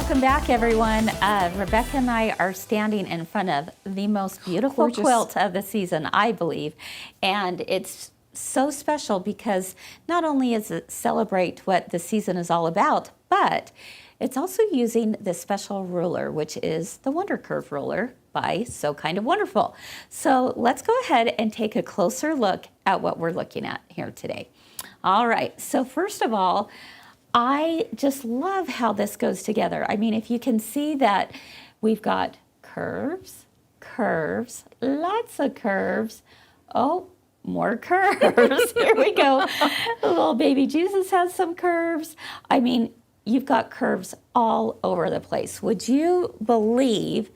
Welcome back, everyone. Rebecca and I are standing in front of the most beautiful quilt of the season, I believe. And it's so special because not only is it celebrate what the season is all about, but it's also using this special ruler, which is the Wonder Curve ruler by So Kind of Wonderful. So let's go ahead and take a closer look at what we're looking at here today. All right, so first of all, I just love how this goes together. I mean, if you can see that we've got curves, curves, lots of curves. Oh, more curves. Here we go. Little baby Jesus has some curves. I mean, you've got curves all over the place. Would you believe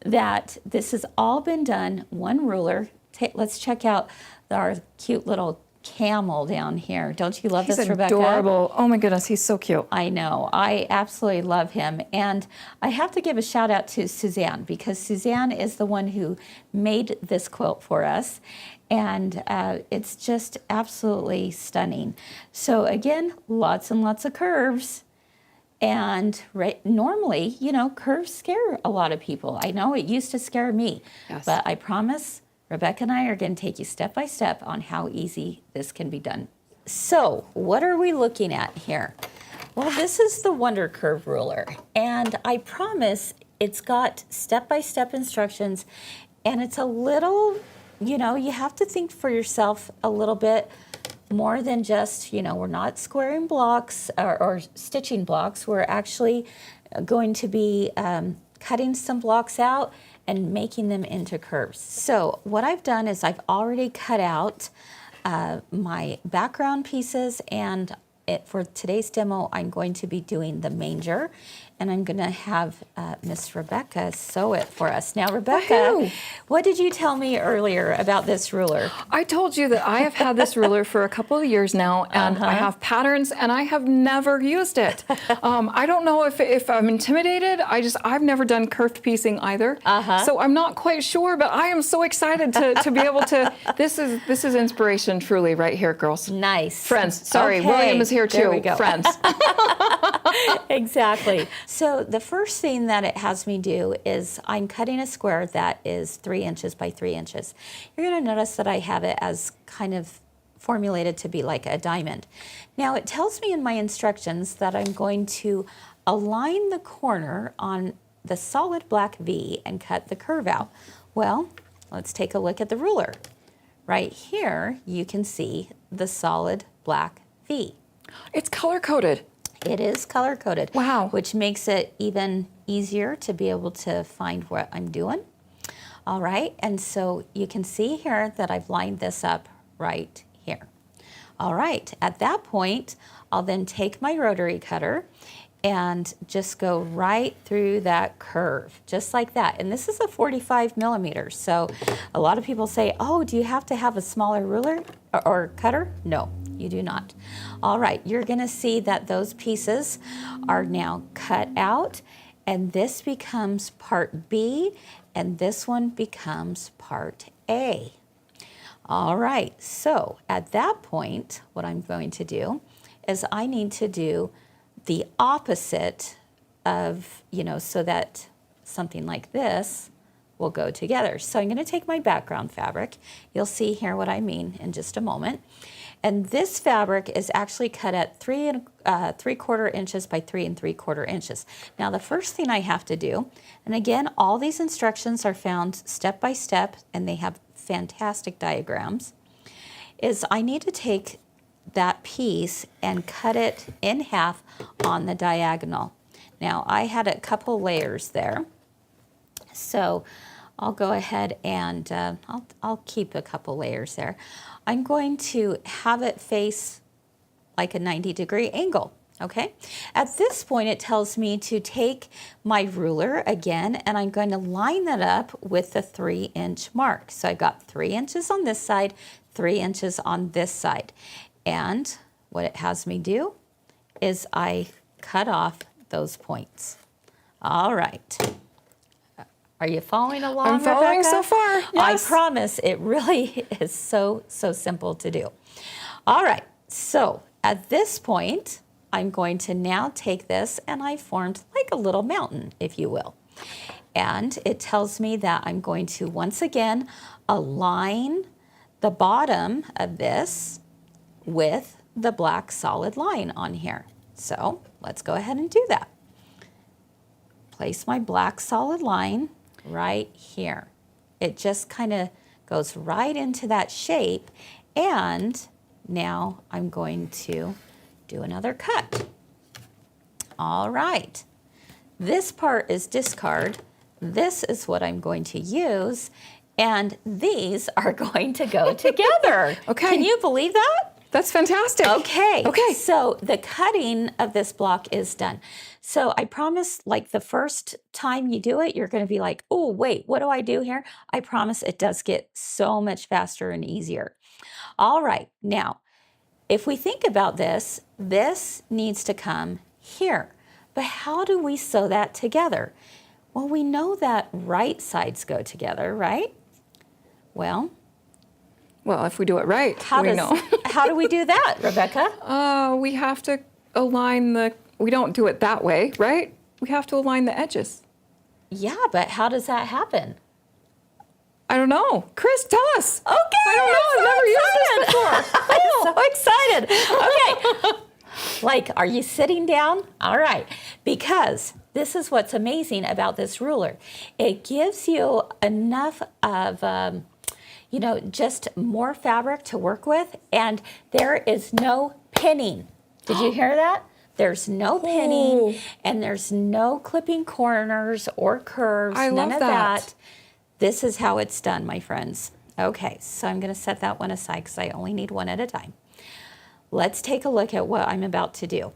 that this has all been done one ruler? Let's check out our cute little camel down here. Don't you love this, Rebecca? He's adorable. Oh my goodness, he's so cute. I know. I absolutely love him. And I have to give a shout out to Suzanne because Suzanne is the one who made this quilt for us. And it's just absolutely stunning. So again, lots and lots of curves. And normally, you know, curves scare a lot of people. I know it used to scare me, yes. But I promise Rebecca and I are going to take you step by step on how easy this can be done. So what are we looking at here? Well, this is the Wonder Curve ruler, and I promise it's got step-by-step instructions, and it's a little, you know, you have to think for yourself a little bit more than just, you know, we're not squaring blocks or stitching blocks. We're actually going to be cutting some blocks out and making them into curves. So what I've done is I've already cut out my background pieces, and for today's demo, I'm going to be doing the manger, and I'm gonna have Miss Rebecca sew it for us. Now, Rebecca, what did you tell me earlier about this ruler? I told you that I have had this ruler for a couple of years now, and I have patterns, and I have never used it. I don't know if I'm intimidated. I've never done curved piecing either, so I'm not quite sure, but I am so excited to be able to, this is inspiration truly right here, girls. Nice. Friends, sorry, okay. William is here too. There we go. Friends. Exactly. So the first thing that it has me do is I'm cutting a square that is 3 inches by 3 inches. You're going to notice that I have it as kind of formulated to be like a diamond. Now it tells me in my instructions that I'm going to align the corner on the solid black V and cut the curve out. Well, let's take a look at the ruler. Right here, you can see the solid black V. It's color-coded. It is color-coded. Wow. Which makes it even easier to be able to find what I'm doing. All right, and so you can see here that I've lined this up right here. All right, at that point, I'll then take my rotary cutter and just go right through that curve, just like that. And this is a 45 millimeters. So a lot of people say, oh, do you have to have a smaller ruler or cutter? No, you do not. All right, you're gonna see that those pieces are now cut out, and this becomes part B, and this one becomes part A. All right, so at that point, what I'm going to do is I need to do the opposite of, you know, so that something like this will go together. So I'm going to take my background fabric. You'll see here what I mean in just a moment. And this fabric is actually cut at 3 3/4 inches by 3 3/4 inches. Now the first thing I have to do, and again, all these instructions are found step by step, and they have fantastic diagrams, is I need to take that piece and cut it in half on the diagonal. Now I had a couple layers there, so I'll go ahead and I'll keep a couple layers there. I'm going to have it face like a 90-degree angle, okay? At this point, it tells me to take my ruler again, and I'm going to line that up with the 3-inch mark. So I got 3 inches on this side, 3 inches on this side. And what it has me do is I cut off those points. All right. Are you following along, I'm following, Rebecca? so far, yes. I promise it really is so simple to do. All right, so at this point, I'm going to now take this, and I formed like a little mountain, if you will. And it tells me that I'm going to once again align the bottom of this with the black solid line on here. So let's go ahead and do that. Place my black solid line right here. It just kind of goes right into that shape, and now I'm going to do another cut. All right, this part is discard. This is what I'm going to use, and these are going to go together. Okay. Can you believe that? That's fantastic. Okay. Okay. So the cutting of this block is done. So I promise, like the first time you do it, you're going to be like, oh, wait, what do I do here? I promise it does get so much faster and easier. All right. Now, if we think about this, this needs to come here. But how do we sew that together? Well, we know that right sides go together, right? Well, if we do it right, we know. How do we do that, Rebecca? We have to align we don't do it that way, right? We have to align the edges. Yeah, but how does that happen? I don't know. Kris, tell us. Okay. I don't know. I've never used this before. I'm so excited. Okay. Like, are you sitting down? All right. Because this is what's amazing about this ruler. It gives you enough of, just more fabric to work with, and there is no pinning. Did you hear that? There's no pinning, and there's no clipping corners or curves. I love none of that. This is how it's done, my friends. Okay, so I'm going to set that one aside because I only need one at a time. Let's take a look at what I'm about to do.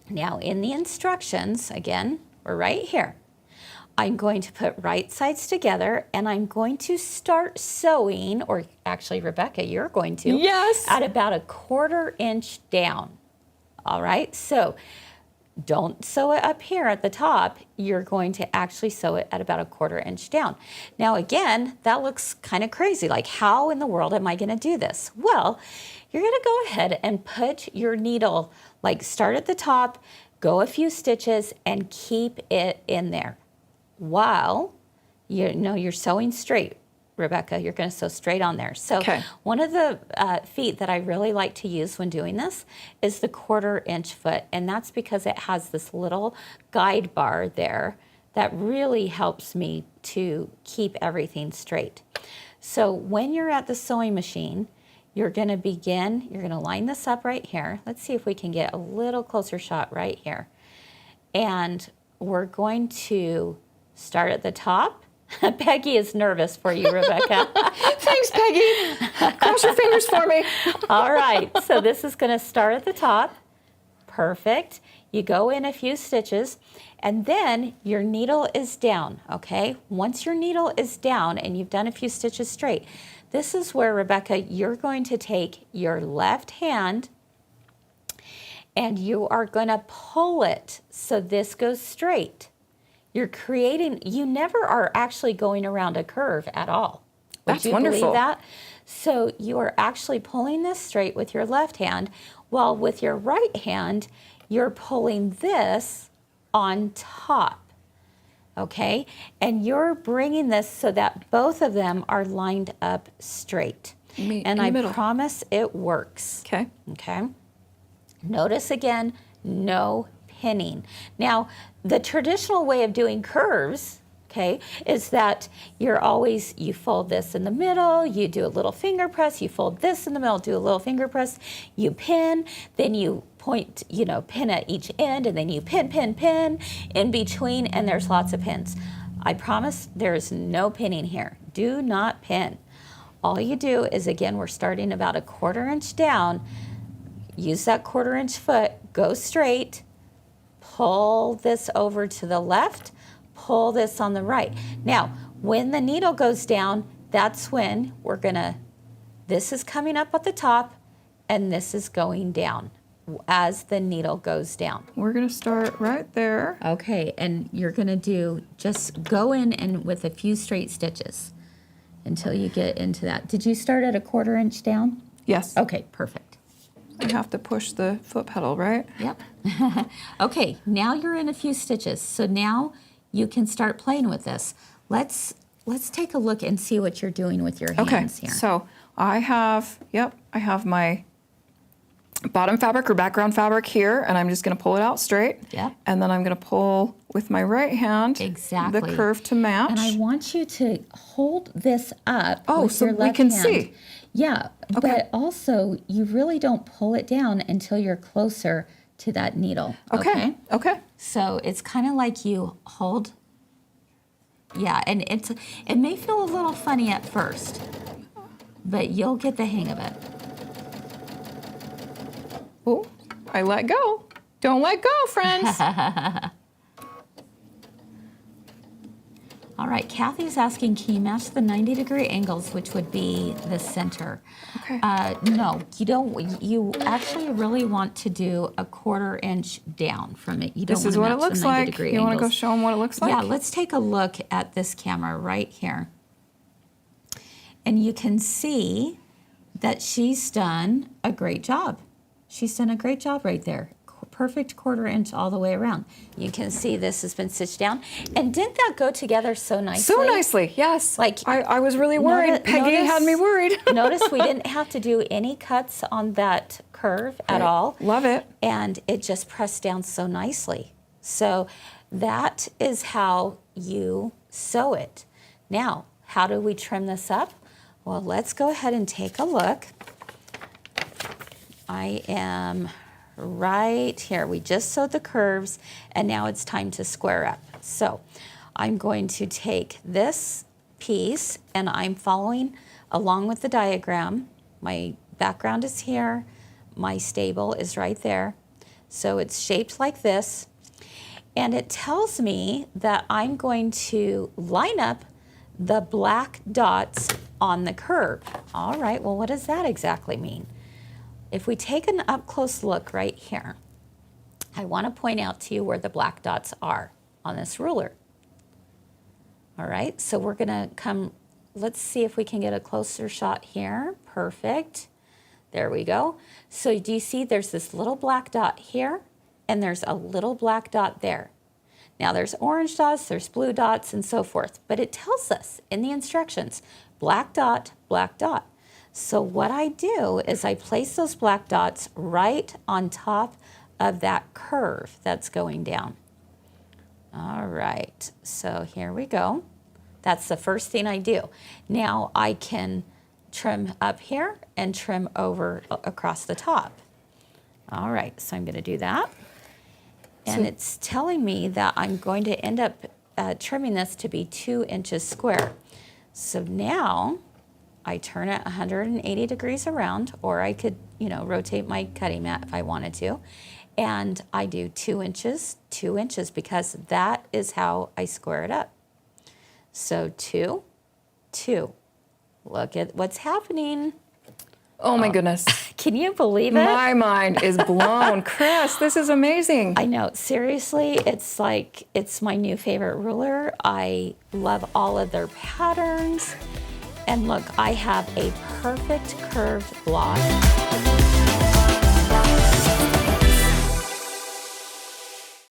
Now, in the instructions, again, we're right here. I'm going to put right sides together, and I'm going to start sewing, or actually, Rebecca, you're going to. Yes. At about a 1/4 inch down. All right, so don't sew it up here at the top. You're going to actually sew it at about a 1/4 inch down. Now, again, that looks kind of crazy. Like, how in the world am I going to do this? Well, you're going to go ahead and put your needle, like start at the top, go a few stitches, and keep it in there while you're sewing straight. Rebecca, you're going to sew straight on there. So one of the feet that I really like to use when doing this is the 1/4 inch foot, and that's because it has this little guide bar there that really helps me to keep everything straight. So when you're at the sewing machine, you're going to line this up right here. Let's see if we can get a little closer shot right here. And we're going to start at the top. Peggy is nervous for you, Rebecca. Thanks, Peggy. Cross your fingers for me. All right, so this is going to start at the top. Perfect. You go in a few stitches, and then your needle is down, okay? Once your needle is down and you've done a few stitches straight, this is where, Rebecca, you're going to take your left hand and you are going to pull it so this goes straight. You never are actually going around a curve at all. That's Would you wonderful. believe that? So you are actually pulling this straight with your left hand, while with your right hand, you're pulling this on top, okay? And you're bringing this so that both of them are lined up straight. And I promise it works. Okay. Notice again, no pinning. Now, the traditional way of doing curves, okay, is that you fold this in the middle, you do a little finger press, you fold this in the middle, do a little finger press, you pin, then you point, pin at each end, and then you pin in between, and there's lots of pins. I promise there's no pinning here. Do not pin. All you do is, again, we're starting about a 1/4 inch down. Use that 1/4 inch foot, go straight, pull this over to the left, pull this on the right. Now, when the needle goes down, that's when this is coming up at the top, and this is going down as the needle goes down. We're going to start right there. Okay, and you're going to just go in and with a few straight stitches until you get into that. Did you start at a 1/4 inch down? Yes. Okay, perfect. I have to push the foot pedal, right? Yep. Okay, now you're in a few stitches. So now you can start playing with this. Let's take a look and see what you're doing with your hands here. So I have my bottom fabric or background fabric here, and I'm just going to pull it out straight. Yep. And then I'm going to pull with my right hand Exactly. the curve to match. And I want you to hold this up. Oh, with so your we left can hand. see. Yeah, but also you really don't pull it down until you're closer to that needle. Okay. Okay. So it's kind of like you hold. Yeah, and it may feel a little funny at first, but you'll get the hang of it. Oh, I let go. Don't let go, friends. All right, Kathy's asking, can you match the 90-degree angles, which would be the center? Okay. No, you don't. You actually really want to do a 1/4 inch down from it. You don't This want is to what match it looks the like. 90-degree You angles. want to go show them what it looks like? Yeah, let's take a look at this camera right here. And you can see that she's done a great job. She's done a great job right there. Perfect 1/4 inch all the way around. You can see this has been stitched down. And didn't that go together so nicely? So nicely, yes. Like, I was really worried. Peggy had me worried. Notice we didn't have to do any cuts on that curve at all. Love it. And it just pressed down so nicely. So that is how you sew it. Now, how do we trim this up? Well, let's go ahead and take a look. I am right here. We just sewed the curves, and now it's time to square up. So I'm going to take this piece, and I'm following along with the diagram. My background is here. My stable is right there. So it's shaped like this. And it tells me that I'm going to line up the black dots on the curve. All right, well, what does that exactly mean? If we take an up-close look right here, I want to point out to you where the black dots are on this ruler. All right, so we're going to come, let's see if we can get a closer shot here. Perfect. There we go. So do you see there's this little black dot here, and there's a little black dot there. Now there's orange dots, there's blue dots, and so forth, but it tells us in the instructions, black dot, black dot. So what I do is I place those black dots right on top of that curve that's going down. All right, so here we go. That's the first thing I do. Now I can trim up here and trim over across the top. All right, so I'm going to do that. And it's telling me that I'm going to end up trimming this to be 2 inches square. So now I turn it 180 degrees around, or I could, rotate my cutting mat if I wanted to. And I do 2 inches, 2 inches, because that is how I square it up. So 2, 2. Look at what's happening. Oh my goodness. Can you believe it? My mind is blown. Kris, this is amazing. I know, seriously, it's my new favorite ruler. I love all of their patterns. And look, I have a perfect curved block.